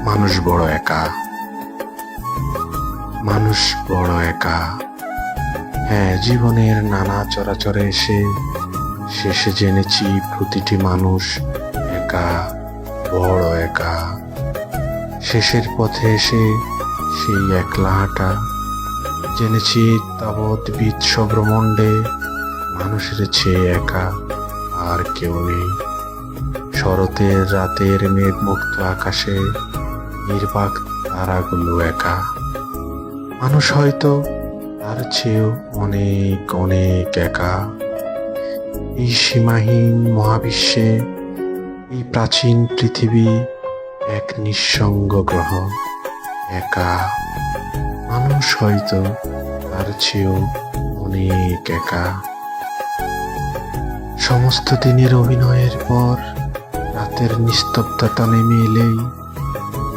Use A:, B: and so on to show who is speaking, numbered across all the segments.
A: মানুষ বড় একা, মানুষ বড় একা। হ্যাঁ, জীবনের নানা চরাচরে এসে শেষে জেনেছি প্রতিটি মানুষ একা, বড় একা। শেষের পথে এসে সেই একলা হাঁটা, জেনেছি তাবৎ বিচ্ছ ব্রহ্মাণ্ডে মানুষের চেয়ে একা আর কেউ নেই। শরতের রাতের মেঘমুক্ত আকাশে নির্বাক তারাগুলো একা। মানুষ হয়তো তার চেয়েও অনেক অনেক একা। এই সীমাহীন মহাবিশ্বে, এই প্রাচীন পৃথিবী এক নিঃসঙ্গ গ্রহ, একা। মানুষ হয়তো তার চেয়েও অনেক একা। সমস্ত দিনের অভিনয়ের পর রাতের নিস্তব্ধতা নেমে এলেই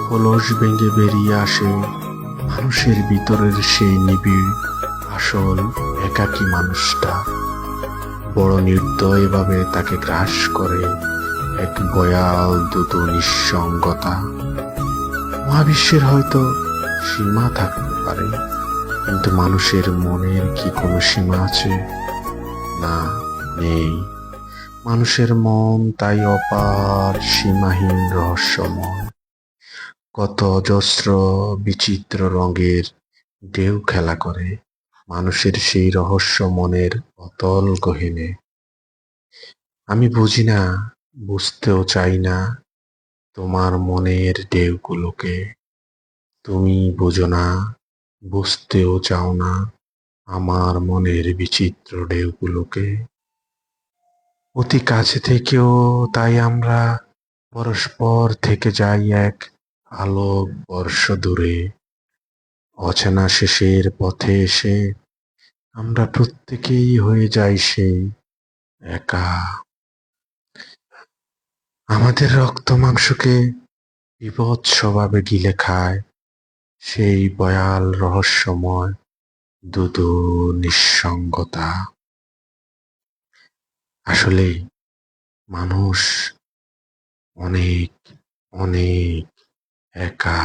A: খোলস ভেঙে বেরিয়ে আসে মানুষের ভিতরের সেই নিবিড় আসল একাকী মানুষটা। বড় নির্দয়ভাবে তাকে গ্রাস করে এক ভয়াল দ্রুত নিঃসঙ্গতা। মহাবিশ্বের হয়তো সীমা থাকতে পারে, কিন্তু মানুষের মনের কি কোনো সীমা আছে? না, নেই। মানুষের মন তাই অপার, সীমাহীন, রহস্যময়। কত অজস্র বিচিত্র রঙের ঢেউ খেলা করে মানুষের সেই রহস্য মনের অতল গহীনে। আমি বুঝি না, বুঝতেও চাই না তোমার মনের ঢেউগুলোকে। তুমি বুঝো না, বুঝতেও চাও না আমার মনের বিচিত্র ঢেউগুলোকে। অতি কাছে থেকেও তাই আমরা পরস্পর থেকে যাই এক আলোক বর্ষ দূরে। অচেনা শেষের পথে এসে আমরা প্রত্যেকেই হয়ে যাই সেই একা। আমাদের রক্ত মাংসকে বীভৎসভাবে গিলে খায় সেই ভয়াল রহস্যময় দুদু নিঃসঙ্গতা। আসলে মানুষ অনেক অনেক একা।